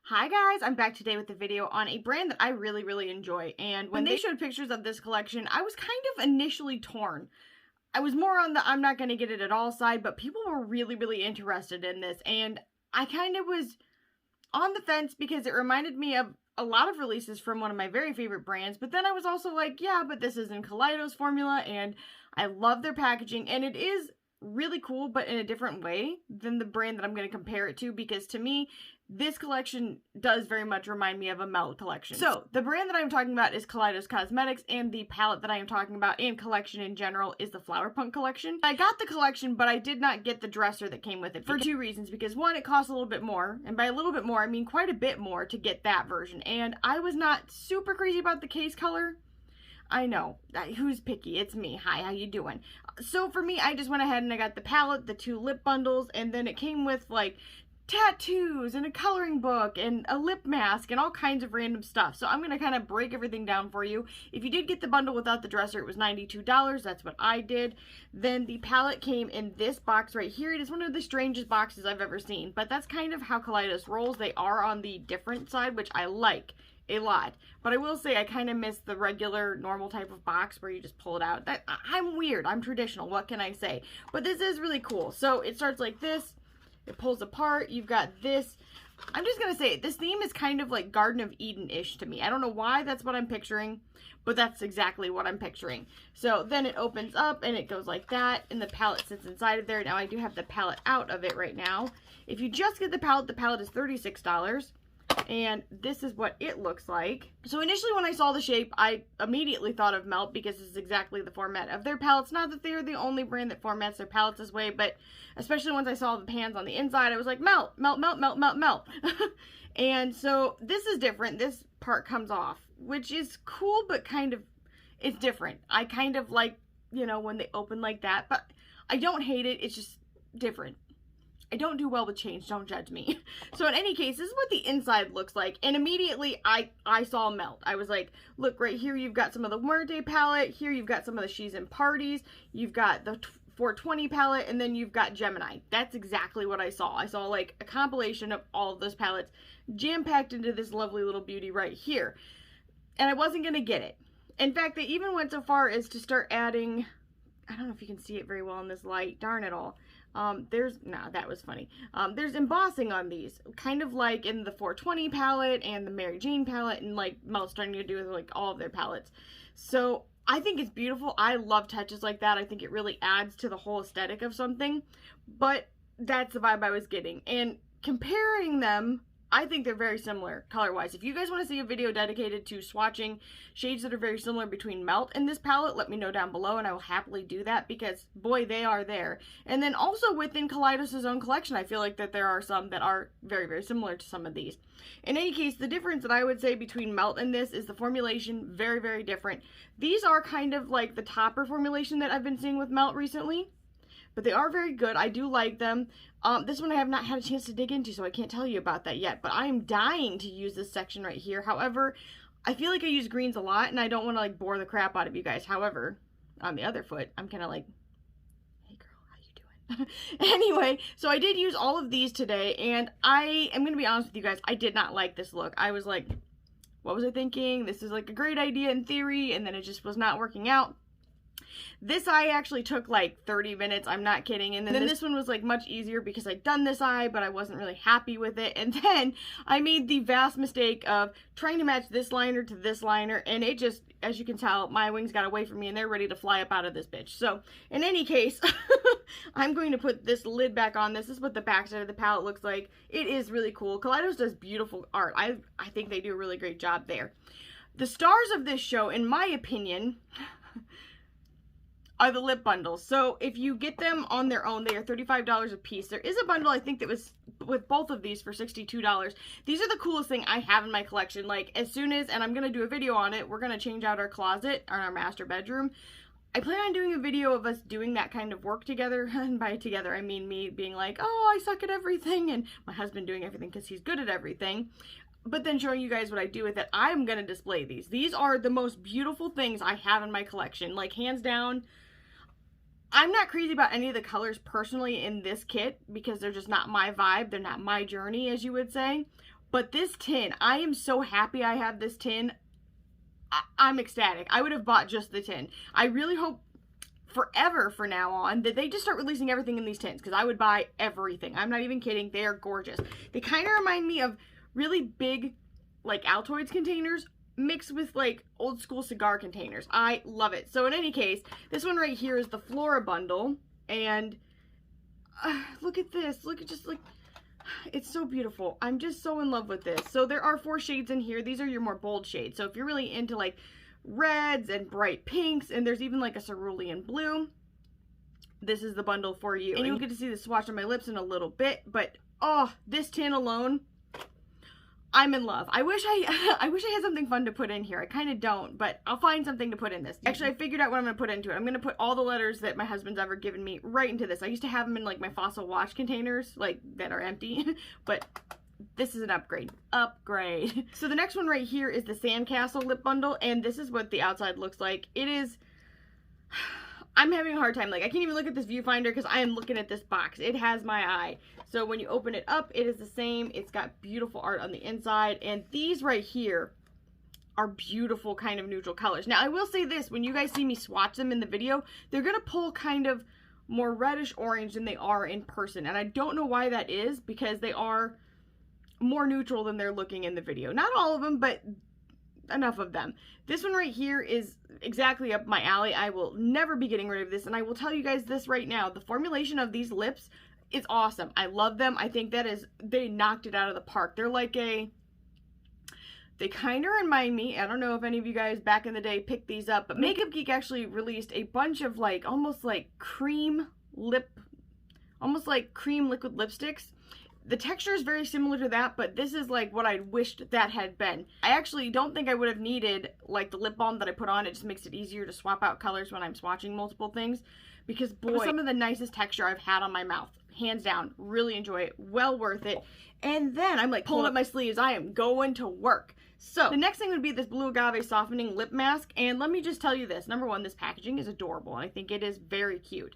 Hi guys, I'm back today with a video on a brand that I really enjoy, and when they showed pictures of this collection, I was kind of initially torn. I was more on the I'm not going to get it at all side, but people were really interested in this, and I kind of was on the fence because it reminded me of a lot of releases from one of my very favorite brands, but then I was also like, yeah, but this is in Kaleidos formula, and I love their packaging, and it is really cool, but in a different way than the brand that I'm going to compare it to, because to me, this collection does very much remind me of a Melt collection. So, the brand that I'm talking about is Kaleidos Cosmetics, and the palette that I am talking about and collection in general is the Flower Punk collection. I got the collection, but I did not get the dresser that came with it for two reasons. Because one, it costs a little bit more, and by a little bit more, I mean quite a bit more to get that version. And I was not super crazy about the case color. I know. Who's picky? It's me. Hi, how you doing? So for me, I just went ahead and I got the palette, the 2 lip bundles, and then it came with like tattoos and a coloring book and a lip mask and all kinds of random stuff. So I'm going to kind of break everything down for you. If you did get the bundle without the dresser, it was $92. That's what I did. Then the palette came in this box right here. It is one of the strangest boxes I've ever seen, but that's kind of how Kaleidos rolls. They are on the different side, which I like a lot. But I will say I kind of miss the regular normal type of box where you just pull it out. I'm weird. I'm traditional. What can I say? But this is really cool. So it starts like this. It pulls apart. You've got this. I'm just going to say, this theme is kind of like Garden of Eden-ish to me. I don't know why that's what I'm picturing, but that's exactly what I'm picturing. So then it opens up and it goes like that, and the palette sits inside of there. Now I do have the palette out of it right now. If you just get the palette is $36. And this is what it looks like. So initially when I saw the shape, I immediately thought of Melt because it's exactly the format of their palettes. Not that they're the only brand that formats their palettes this way, but especially once I saw the pans on the inside, I was like, Melt. And so this is different. This part comes off, which is cool, but kind of, it's different. I kind of like, you know, when they open like that, but I don't hate it. It's just different. I don't do well with change, don't judge me. So in any case, this is what the inside looks like. And immediately I saw Melt. I was like, look, right here you've got some of the Muerte palette. Here you've got some of the She's in Parties. You've got the 420 palette. And then you've got Gemini. That's exactly what I saw. I saw like a compilation of all of those palettes jam-packed into this lovely little beauty right here. And I wasn't going to get it. In fact, they even went so far as to start adding, I don't know if you can see it very well in this light. Darn it all. That was funny. There's embossing on these, kind of like in the 420 palette and the Mary Jane palette, and like Melt's starting to do with like all of their palettes. So I think it's beautiful. I love touches like that. I think it really adds to the whole aesthetic of something, but that's the vibe I was getting. And comparing them, I think they're very similar color-wise. If you guys want to see a video dedicated to swatching shades that are very similar between Melt and this palette, let me know down below and I will happily do that because, boy, they are there. And then also within Kaleidos' own collection, I feel like that there are some that are very similar to some of these. In any case, the difference that I would say between Melt and this is the formulation, very different. These are kind of like the topper formulation that I've been seeing with Melt recently. But they are very good. I do like them. This one I have not had a chance to dig into, so I can't tell you about that yet. But I am dying to use this section right here. However, I feel like I use greens a lot, and I don't want to like bore the crap out of you guys. However, on the other foot, I'm kind of like, hey girl, how you doing? Anyway, so I did use all of these today, and I am going to be honest with you guys, I did not like this look. I was like, what was I thinking? This is like a great idea in theory, and then it just was not working out. This eye actually took like 30 minutes, I'm not kidding, and then this one was like much easier because I'd done this eye, but I wasn't really happy with it, and then I made the vast mistake of trying to match this liner to this liner, and it just, as you can tell, my wings got away from me and they're ready to fly up out of this bitch. So, in any case, I'm going to put this lid back on this. This is what the back side of the palette looks like. It is really cool. Kaleidos does beautiful art. I think they do a really great job there. The stars of this show, in my opinion, are the lip bundles. So if you get them on their own, they are $35 a piece. There is a bundle, I think, that was with both of these for $62. These are the coolest thing I have in my collection. Like, as soon as, and I'm going to do a video on it, we're going to change out our closet, or our master bedroom. I plan on doing a video of us doing that kind of work together, and by together I mean me being like, oh, I suck at everything, and my husband doing everything because he's good at everything. But then showing you guys what I do with it. I'm going to display these. These are the most beautiful things I have in my collection. Like, hands down, I'm not crazy about any of the colors personally in this kit because they're just not my vibe. They're not my journey, as you would say. But this tin, I am so happy I have this tin. I'm ecstatic. I would have bought just the tin. I really hope forever from now on that they just start releasing everything in these tins, because I would buy everything. I'm not even kidding. They are gorgeous. They kind of remind me of really big, like, Altoids containers mixed with, like, old school cigar containers. I love it. So in any case, this one right here is the Flora bundle, and look at this. Look at just, like, it's so beautiful. I'm just so in love with this. So there are 4 shades in here. These are your more bold shades. So if you're really into, like, reds and bright pinks, and there's even like a cerulean blue, this is the bundle for you. And you'll get to see the swatch on my lips in a little bit, but oh, this tin alone, I'm in love. I wish I had something fun to put in here. I kind of don't, but I'll find something to put in this. Actually, I figured out what I'm going to put into it. I'm going to put all the letters that my husband's ever given me right into this. I used to have them in like my Fossil watch containers, like, that are empty, but this is an upgrade. So the next one right here is the Sandcastle lip bundle, and this is what the outside looks like. It is, I'm having a hard time. Like, I can't even look at this viewfinder because I am looking at this box. It has my eye. So when you open it up, it is the same. It's got beautiful art on the inside, and these right here are beautiful kind of neutral colors. Now, I will say this, when you guys see me swatch them in the video, they're gonna pull kind of more reddish orange than they are in person, and I don't know why that is, because they are more neutral than they're looking in the video. Not all of them, but enough of them. This one right here is exactly up my alley. I will never be getting rid of this, and I will tell you guys this right now. The formulation of these lips is awesome. I love them. I think they knocked it out of the park. They're like they kind of remind me, I don't know if any of you guys back in the day picked these up, but Makeup Geek actually released a bunch of like almost like cream liquid lipsticks. The texture is very similar to that, but this is like what I wished that had been. I actually don't think I would have needed like the lip balm that I put on. It just makes it easier to swap out colors when I'm swatching multiple things, because boy, some of the nicest texture I've had on my mouth. Hands down, really enjoy it, well worth it. And then I'm like pulling up my sleeves. I am going to work. So the next thing would be this Blue Agave Softening Lip Mask, and let me just tell you this. Number one, this packaging is adorable, and I think it is very cute.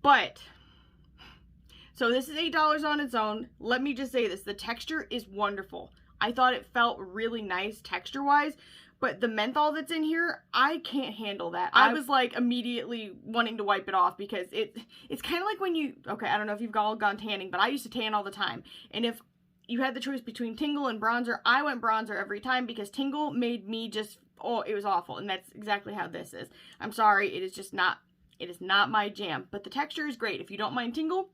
But so this is $8 on its own. Let me just say this. The texture is wonderful. I thought it felt really nice texture-wise, but the menthol that's in here, I can't handle that. I was like immediately wanting to wipe it off, because it's kind of like when you, okay, I don't know if you've all gone tanning, but I used to tan all the time. And if you had the choice between Tingle and bronzer, I went bronzer every time, because Tingle made me just, oh, it was awful. And that's exactly how this is. I'm sorry, it is not my jam, but the texture is great. If you don't mind Tingle,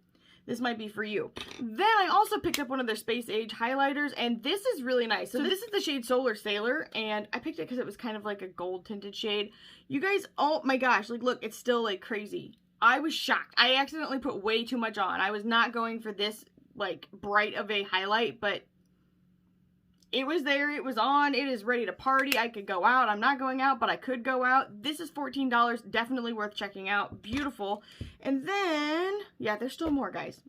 this might be for you. Then I also picked up one of their Space Age highlighters, and this is really nice. So this is the shade Solar Sailor, and I picked it because it was kind of like a gold tinted shade. You guys, oh my gosh, like look, it's still like crazy. I was shocked. I accidentally put way too much on. I was not going for this like bright of a highlight, but it was there, it was on, it is ready to party. I could go out. I'm not going out, but I could go out. This is $14, definitely worth checking out. Beautiful. And then, yeah, there's still more, guys.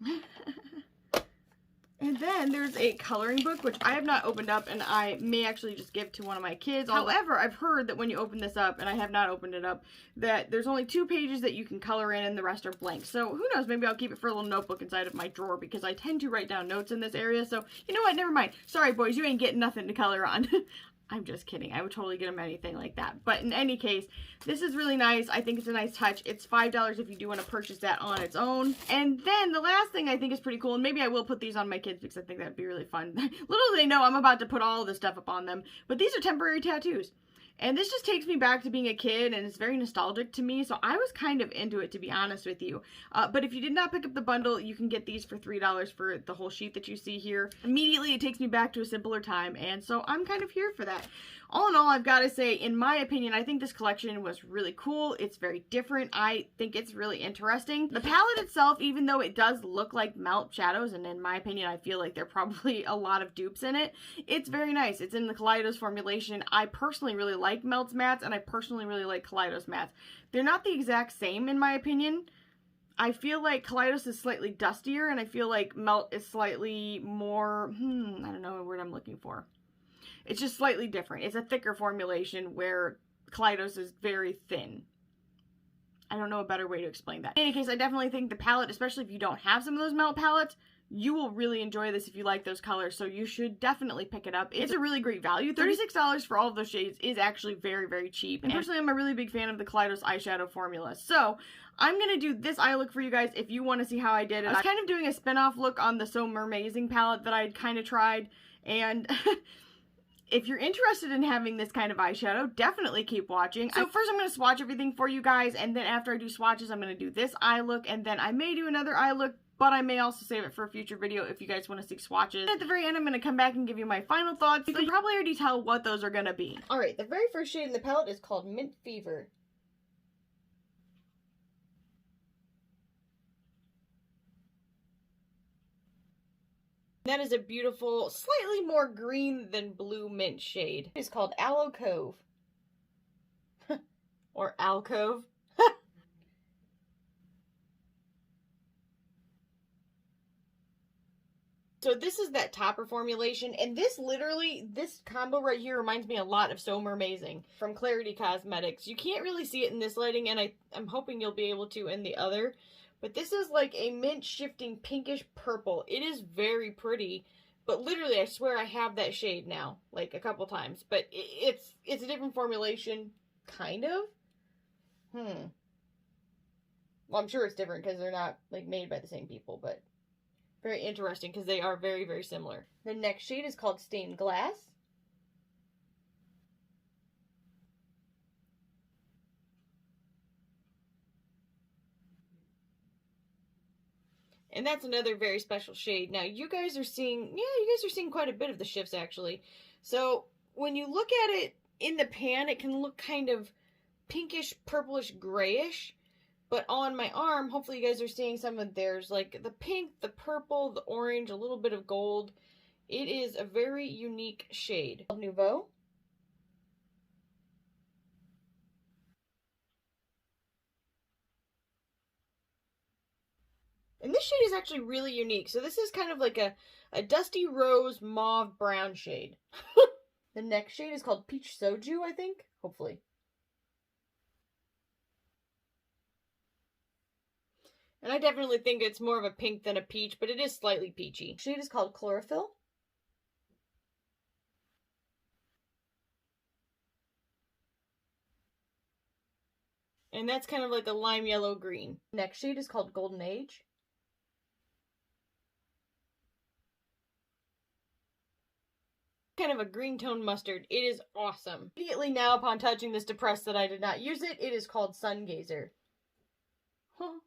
And then there's a coloring book, which I have not opened up, and I may actually just give to one of my kids. However, I've heard that when you open this up, and I have not opened it up, that there's only 2 pages that you can color in, and the rest are blank. So who knows, maybe I'll keep it for a little notebook inside of my drawer, because I tend to write down notes in this area. So you know what, never mind. Sorry boys, you ain't getting nothing to color on. I'm just kidding. I would totally get them anything like that. But in any case, this is really nice. I think it's a nice touch. It's $5 if you do want to purchase that on its own. And then the last thing I think is pretty cool, and maybe I will put these on my kids because I think that'd be really fun. Little do they know I'm about to put all of this stuff up on them. But these are temporary tattoos. And this just takes me back to being a kid, and it's very nostalgic to me, so I was kind of into it, to be honest with you. But if you did not pick up the bundle, you can get these for $3 for the whole sheet that you see here. Immediately, it takes me back to a simpler time, and so I'm kind of here for that. All in all, I've got to say, in my opinion, I think this collection was really cool. It's very different. I think it's really interesting. The palette itself, even though it does look like melt shadows, and in my opinion, I feel like there are probably a lot of dupes in it, it's very nice. It's in the Kaleidos formulation. I personally really like Melt's mattes, and I personally really like Kaleidos mattes. They're not the exact same, in my opinion. I feel like Kaleidos is slightly dustier, and I feel like Melt is slightly more, I don't know what word I'm looking for. It's just slightly different. It's a thicker formulation where Kaleidos is very thin. I don't know a better way to explain that. In any case, I definitely think the palette, especially if you don't have some of those Melt palettes, You will really enjoy this if you like those colors, so you should definitely pick it up. It's a really great value. $36 for all of those shades is actually very, very cheap. And personally, I'm a really big fan of the Kaleidos eyeshadow formula. So I'm going to do this eye look for you guys if you want to see how I did it. I was kind of doing a spin-off look on the So Mermazing palette that I'd kind of tried, and if you're interested in having this kind of eyeshadow, definitely keep watching. So first I'm going to swatch everything for you guys, and then after I do swatches, I'm going to do this eye look, and then I may do another eye look, but I may also save it for a future video if you guys want to see swatches. And at the very end, I'm going to come back and give you my final thoughts. You can probably already tell what those are going to be. Alright, the very first shade in the palette is called Mint Fever. That is a beautiful, slightly more green than blue mint shade. It's called Aloe Cove. Or Alcove. So this is that topper formulation, and this combo right here reminds me a lot of So Mermazing from Clarity Cosmetics. You can't really see it in this lighting, and I'm hoping you'll be able to in the other. But this is like a mint shifting pinkish purple. It is very pretty, but literally I swear I have that shade now, like a couple times. But it's a different formulation, kind of. Well, I'm sure it's different because they're not like made by the same people, but very interesting because they are very, very similar. The next shade is called Stained Glass. And that's another very special shade. Now, you guys are seeing quite a bit of the shifts, actually. So, when you look at it in the pan, it can look kind of pinkish, purplish, grayish. But on my arm, hopefully you guys are seeing some of theirs, like the pink, the purple, the orange, a little bit of gold. It is a very unique shade. Nouveau. And this shade is actually really unique. So this is kind of like a dusty rose mauve brown shade. The next shade is called Peach Soju, I think. Hopefully. And I definitely think it's more of a pink than a peach, but it is slightly peachy. The shade is called Chlorophyll. And that's kind of like a lime yellow green. Next shade is called Golden Age. Kind of a green tone mustard. It is awesome. Immediately now upon touching this depressed that I did not use it, it is called Sun Gazer. Huh.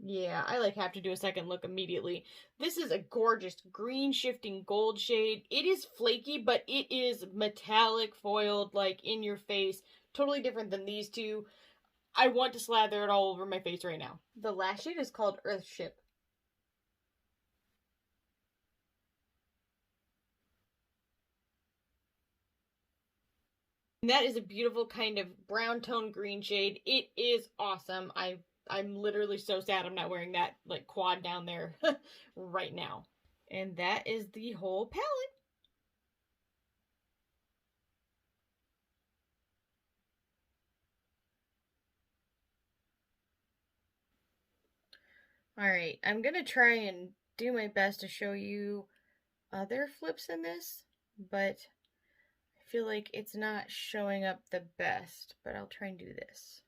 Yeah, I have to do a second look immediately. This is a gorgeous green shifting gold shade. It is flaky, but it is metallic foiled, like in your face. Totally different than these two. I want to slather it all over my face right now. The last shade is called Earthship. And that is a beautiful kind of brown tone green shade. It is awesome. I'm literally so sad I'm not wearing that like quad down there right now. And that is the whole palette. Alright, I'm gonna try and do my best to show you other flips in this, but I feel like it's not showing up the best, but I'll try and do this.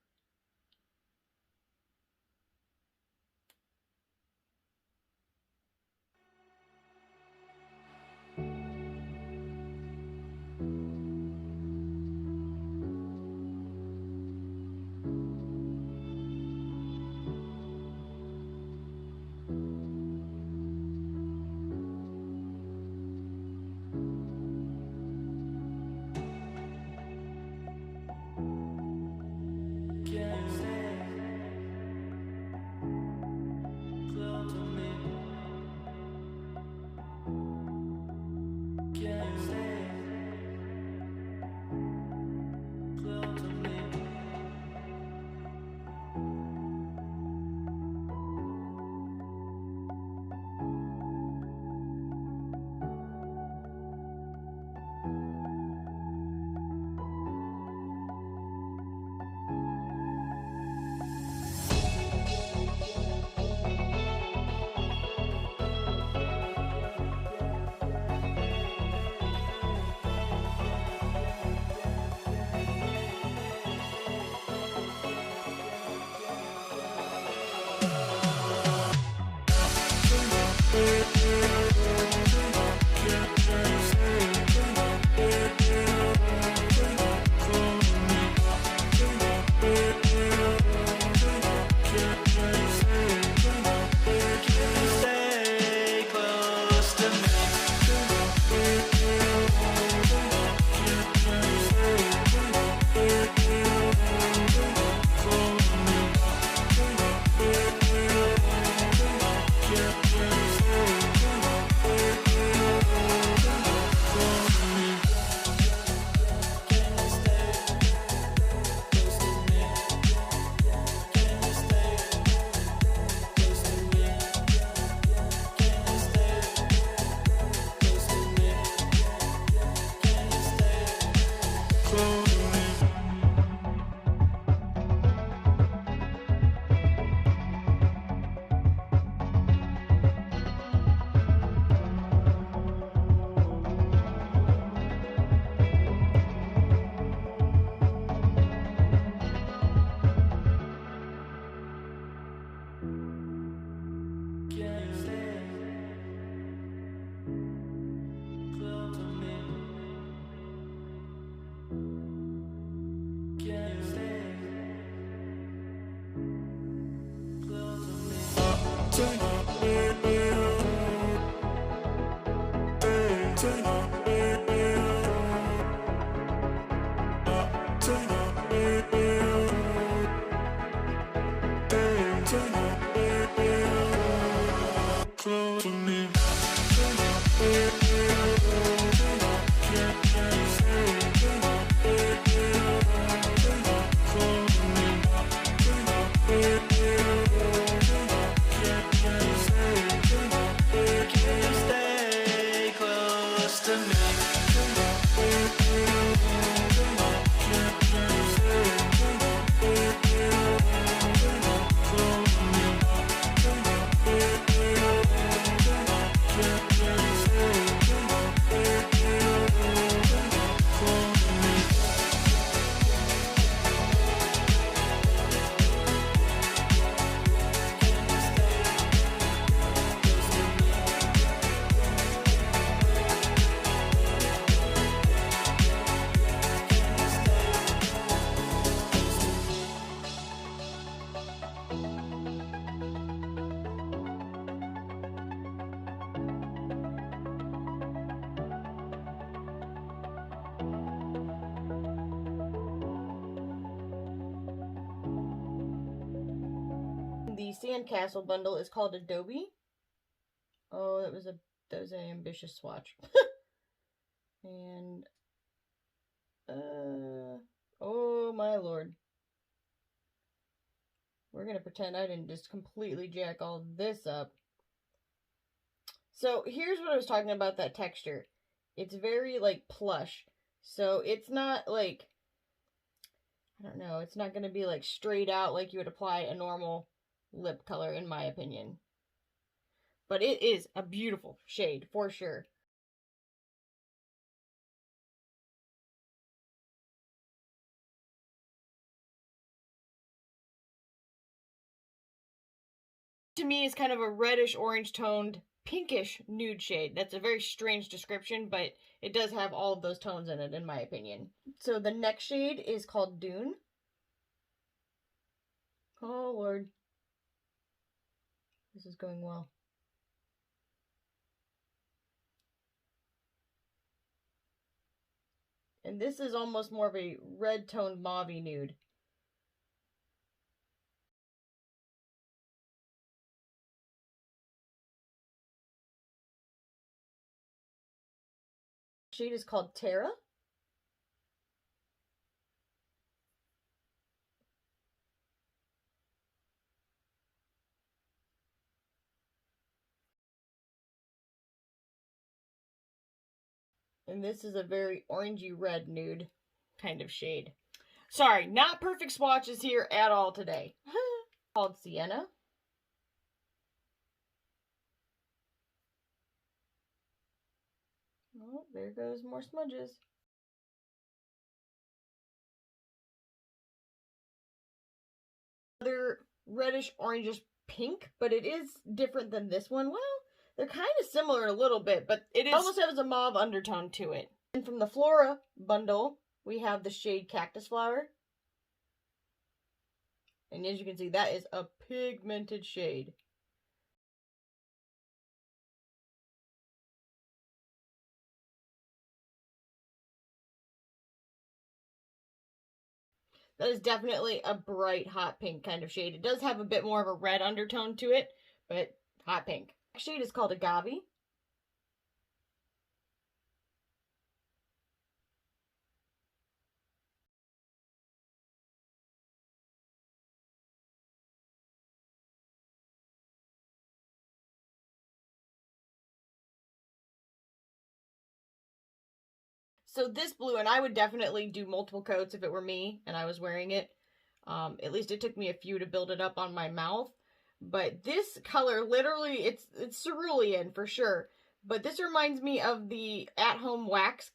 The Sandcastle bundle is called Adobe. Oh, that was an ambitious swatch. And oh my lord. We're gonna pretend I didn't just completely jack all this up. So here's what I was talking about, that texture. It's very like plush. So it's not like, I don't know, it's not gonna be like straight out like you would apply a normal lip color, in my opinion. But it is a beautiful shade for sure. To me, it's kind of a reddish orange toned pinkish nude shade. That's a very strange description, but it does have all of those tones in it, in my opinion. So the next shade is called Dune. Oh lord, this is going well. And this is almost more of a red toned mauve-y nude. Shade is called TERRA. And this is a very orangey red nude kind of shade. Sorry, not perfect swatches here at all today. Called Sienna. Oh, there goes more smudges. Another reddish orangish pink, but it is different than this one. Well, they're kind of similar a little bit, but it almost has a mauve undertone to it. And from the Flora bundle, we have the shade Cactus Flower. And as you can see, that is a pigmented shade. That is definitely a bright hot pink kind of shade. It does have a bit more of a red undertone to it, but hot pink. The shade is called Agave. So this blue, and I would definitely do multiple coats if it were me and I was wearing it. At least it took me a few to build it up on my mouth. But this color, literally, it's cerulean for sure. But this reminds me of the at-home wax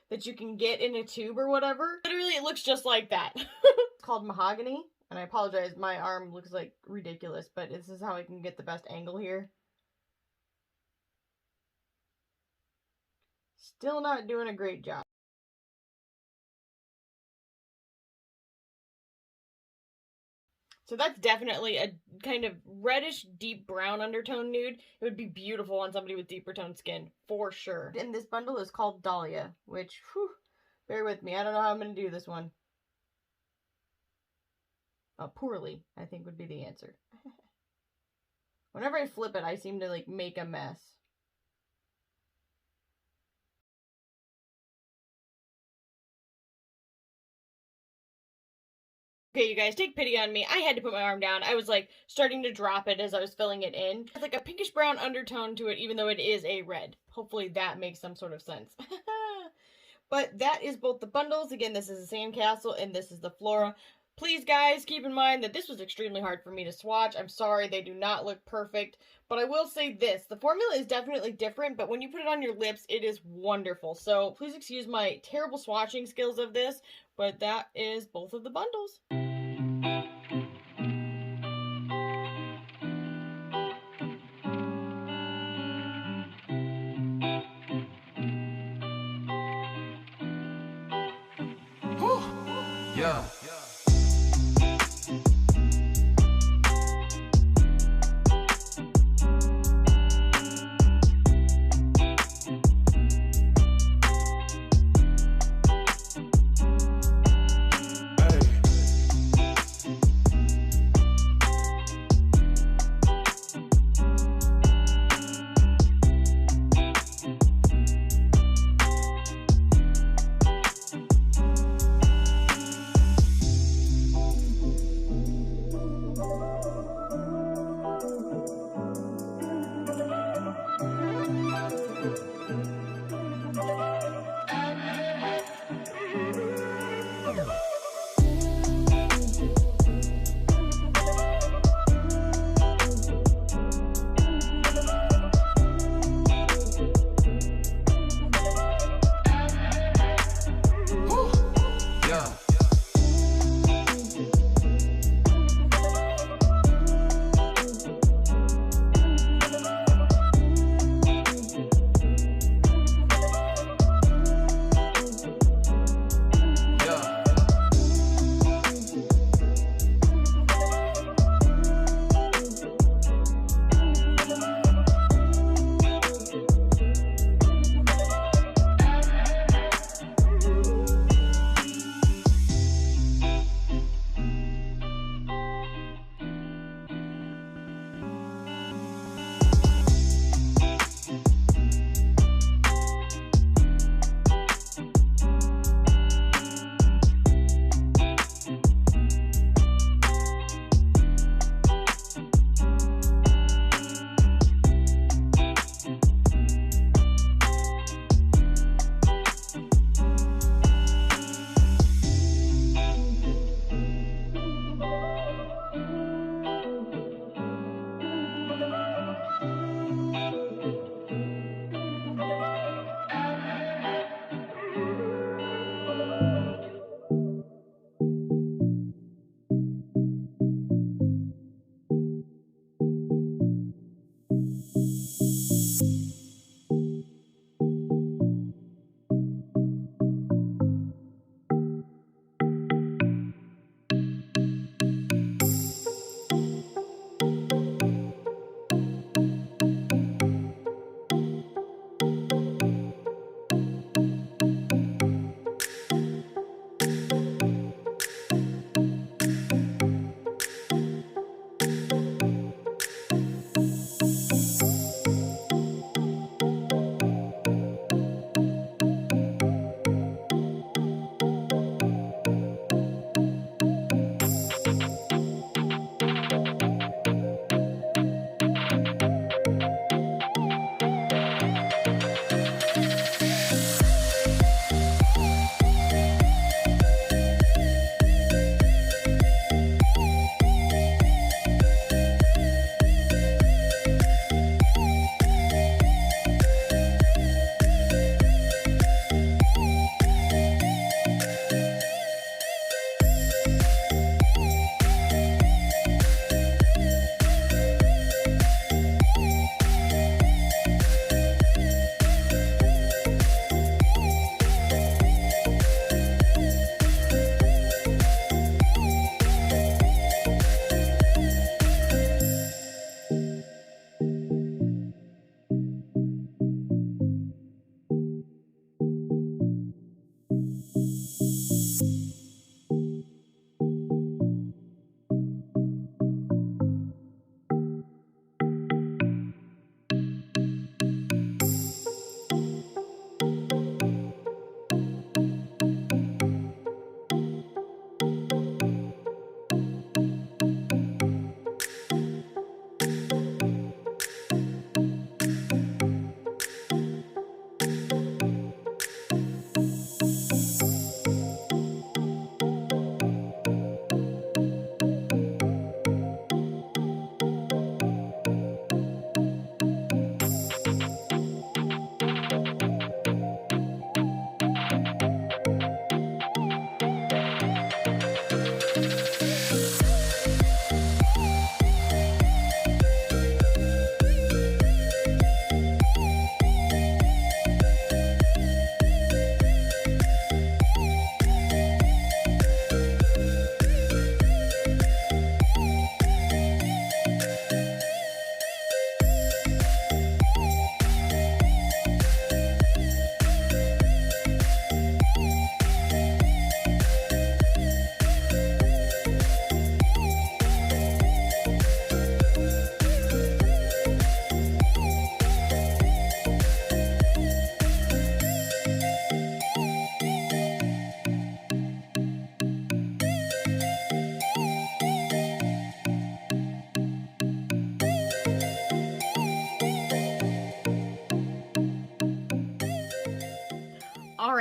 that you can get in a tube or whatever. Literally, it looks just like that. It's called Mahogany. And I apologize, my arm looks like ridiculous, but this is how I can get the best angle here. Still not doing a great job. So that's definitely a kind of reddish, deep brown undertone nude. It would be beautiful on somebody with deeper toned skin, for sure. And this bundle is called Dahlia, which, whew, bear with me. I don't know how I'm going to do this one. Poorly, I think would be the answer. Whenever I flip it, I seem to, like, make a mess. Okay, you guys, take pity on me. I had to put my arm down. I was, like, starting to drop it as I was filling it in. It's like a pinkish brown undertone to it, even though it is a red. Hopefully that makes some sort of sense. But that is both the bundles. Again, this is a Sandcastle, and this is the Flora. Please, guys, keep in mind that this was extremely hard for me to swatch. I'm sorry, they do not look perfect. But I will say this. The formula is definitely different, but when you put it on your lips, it is wonderful. So please excuse my terrible swatching skills of this, but that is both of the bundles. Yeah.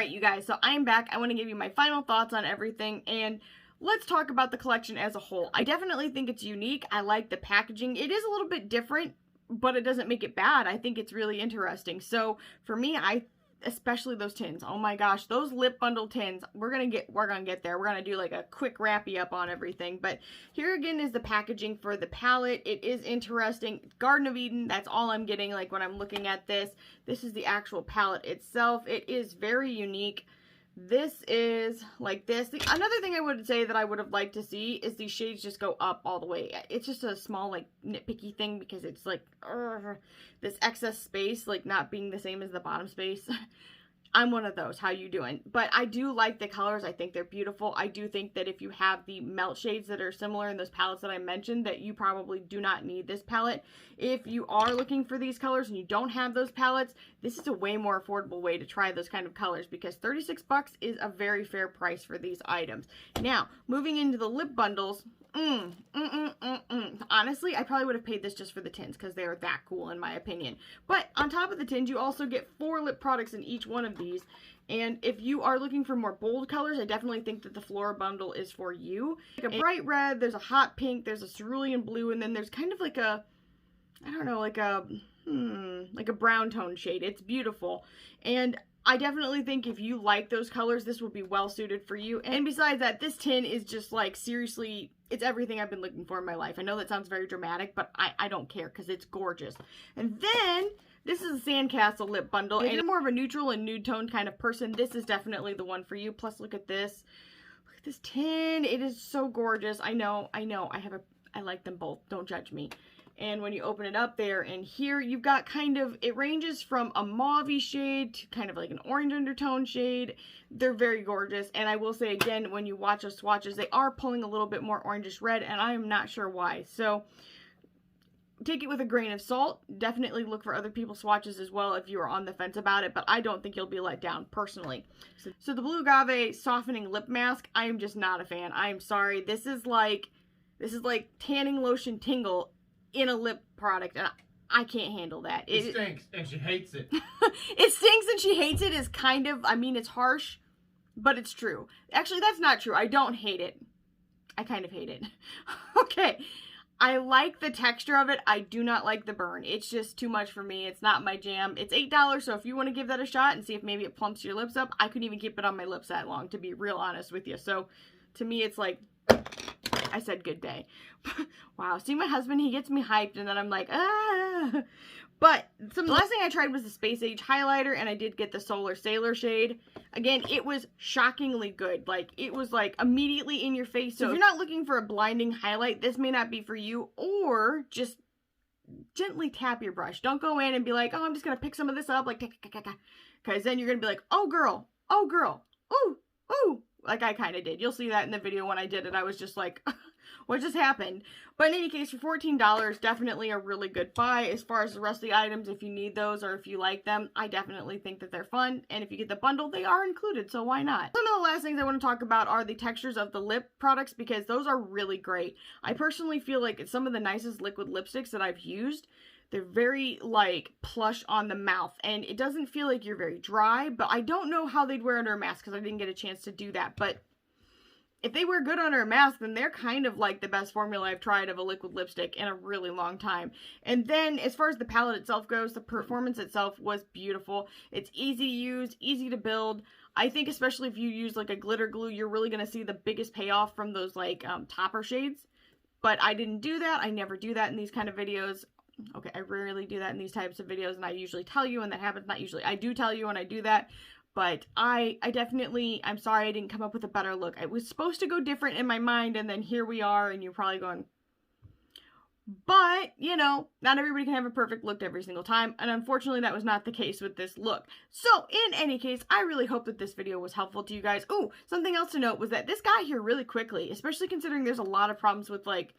Alright, you guys, so I'm back. I want to give you my final thoughts on everything, and let's talk about the collection as a whole. I definitely think it's unique. I like the packaging. It is a little bit different, but it doesn't make it bad. I think it's really interesting. So for me, especially those tins. Oh my gosh, those lip bundle tins. We're gonna get there. We're gonna do like a quick wrappy up on everything. But here again is the packaging for the palette. It is interesting. Garden of Eden, that's all I'm getting like when I'm looking at this. This is the actual palette itself. It is very unique. This is like this. Another thing I would say that I would have liked to see is these shades just go up all the way. It's just a small like nitpicky thing because it's like this excess space like not being the same as the bottom space. I'm one of those. How you doing? But I do like the colors. I think they're beautiful. I do think that if you have the melt shades that are similar in those palettes that I mentioned, that you probably do not need this palette. If you are looking for these colors and you don't have those palettes, this is a way more affordable way to try those kind of colors because 36 bucks is a very fair price for these items. Now, moving into the lip bundles, honestly, I probably would have paid this just for the tins because they are that cool in my opinion. But on top of the tins, you also get 4 lip products in each one of these. And if you are looking for more bold colors, I definitely think that the Flora bundle is for you. Like a bright red, there's a hot pink, there's a cerulean blue, and then there's kind of like a, I don't know, like a brown tone shade. It's beautiful. And I definitely think if you like those colors, this will be well suited for you. And besides that, this tin is just like, seriously, it's everything I've been looking for in my life. I know that sounds very dramatic, but I don't care because it's gorgeous. And then, this is a Sandcastle lip bundle. And if you're more of a neutral and nude tone kind of person, this is definitely the one for you. Plus, look at this. Look at this tin. It is so gorgeous. I know. I like them both. Don't judge me. And when you open it up there and here, you've got kind of, it ranges from a mauve-y shade to kind of like an orange undertone shade. They're very gorgeous. And I will say again, when you watch those swatches, they are pulling a little bit more orangish red, and I am not sure why. So take it with a grain of salt. Definitely look for other people's swatches as well if you are on the fence about it, but I don't think you'll be let down personally. So the Blue Agave Softening Lip Mask, I am just not a fan. I am sorry. This is like tanning lotion tingle in a lip product, and I can't handle that. It stinks, and she hates it. It stinks and she hates it is kind of, I mean, it's harsh, but it's true. Actually, that's not true. I don't hate it. I kind of hate it. Okay. I like the texture of it. I do not like the burn. It's just too much for me. It's not my jam. It's $8, so if you want to give that a shot and see if maybe it plumps your lips up, I couldn't even keep it on my lips that long, to be real honest with you. So, to me, it's like, I said good day. Wow, see my husband, he gets me hyped, and then I'm like, ah. But the last thing I tried was the Space Age highlighter, and I did get the Solar Sailor shade. Again, it was shockingly good. Like, it was like immediately in your face. So if you're not looking for a blinding highlight, this may not be for you, or just gently tap your brush. Don't go in and be like, oh, I'm just going to pick some of this up, like, because then you're going to be like, oh girl, ooh, ooh. Like I kind of did. You'll see that in the video when I did it. I was just like, what just happened? But in any case, for $14, definitely a really good buy. As far as the rest of the items, if you need those or if you like them, I definitely think that they're fun. And if you get the bundle, they are included, so why not? Some of the last things I want to talk about are the textures of the lip products because those are really great. I personally feel like it's some of the nicest liquid lipsticks that I've used. They're very, like, plush on the mouth, and it doesn't feel like you're very dry, but I don't know how they'd wear under a mask, because I didn't get a chance to do that, but if they wear good under a mask, then they're kind of like the best formula I've tried of a liquid lipstick in a really long time. And then, as far as the palette itself goes, the performance itself was beautiful. It's easy to use, easy to build. I think especially if you use, like, a glitter glue, you're really going to see the biggest payoff from those, like, topper shades, but I didn't do that. I never do that in these kind of videos. Okay, I rarely do that in these types of videos, and I usually tell you when that happens. Not usually. I do tell you when I do that, but I definitely, I'm sorry I didn't come up with a better look. I was supposed to go different in my mind, and then here we are, and you're probably going, but, you know, not everybody can have a perfect look every single time, and unfortunately that was not the case with this look. So, in any case, I really hope that this video was helpful to you guys. Ooh, something else to note was that this got here really quickly, especially considering there's a lot of problems with, like,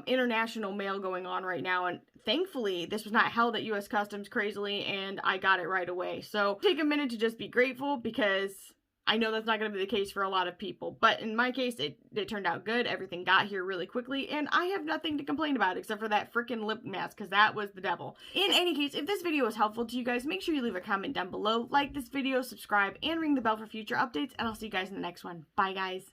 international mail going on right now, and thankfully this was not held at US Customs crazily, and I got it right away. So take a minute to just be grateful, because I know that's not going to be the case for a lot of people, but in my case, it turned out good. Everything got here really quickly, and I have nothing to complain about except for that freaking lip mask, because that was the devil. In any case, if this video was helpful to you guys, make sure you leave a comment down below, like this video, subscribe, and ring the bell for future updates, and I'll see you guys in the next one. Bye, guys.